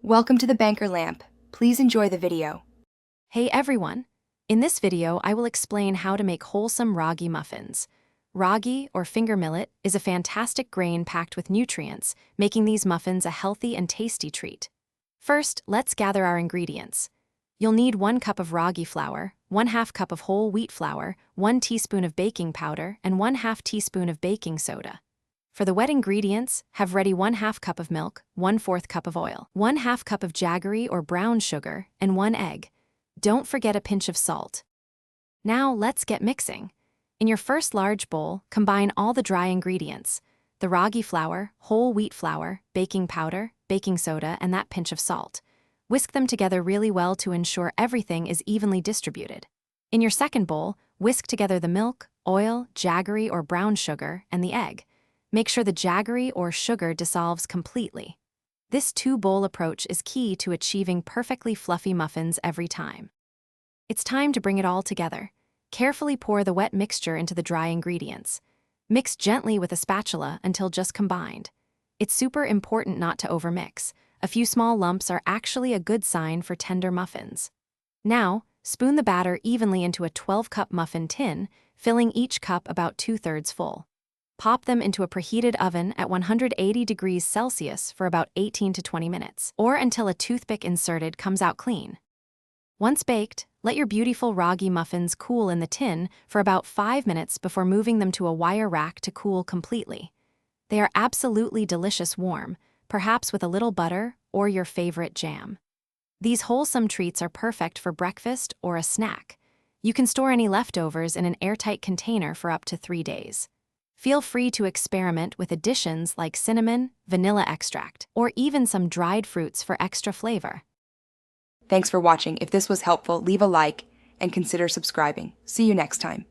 Welcome to the Banker Lamp. Please enjoy the video. Hey everyone! In this video, I will explain how to make wholesome ragi muffins. Ragi, or finger millet, is a fantastic grain packed with nutrients, making these muffins a healthy and tasty treat. First, let's gather our ingredients. You'll need 1 cup of ragi flour, 1/2 cup of whole wheat flour, 1 teaspoon of baking powder, and 1/2 teaspoon of baking soda. For the wet ingredients, have ready 1/2 cup of milk, 1/4 cup of oil, 1/2 cup of jaggery or brown sugar, and 1 egg. Don't forget a pinch of salt. Now let's get mixing. In your first large bowl, combine all the dry ingredients: the ragi flour, whole wheat flour, baking powder, baking soda, and that pinch of salt. Whisk them together really well to ensure everything is evenly distributed. In your second bowl, whisk together the milk, oil, jaggery or brown sugar, and the egg. Make sure the jaggery or sugar dissolves completely. This 2-bowl approach is key to achieving perfectly fluffy muffins every time. It's time to bring it all together. Carefully pour the wet mixture into the dry ingredients. Mix gently with a spatula until just combined. It's super important not to overmix. A few small lumps are actually a good sign for tender muffins. Now, spoon the batter evenly into a 12-cup muffin tin, filling each cup about 2/3 full. Pop them into a preheated oven at 180 degrees Celsius for about 18 to 20 minutes, or until a toothpick inserted comes out clean. Once baked, let your beautiful ragi muffins cool in the tin for about 5 minutes before moving them to a wire rack to cool completely. They are absolutely delicious warm, perhaps with a little butter or your favorite jam. These wholesome treats are perfect for breakfast or a snack. You can store any leftovers in an airtight container for up to 3 days. Feel free to experiment with additions like cinnamon, vanilla extract, or even some dried fruits for extra flavor. Thanks for watching. If this was helpful, leave a like and consider subscribing. See you next time.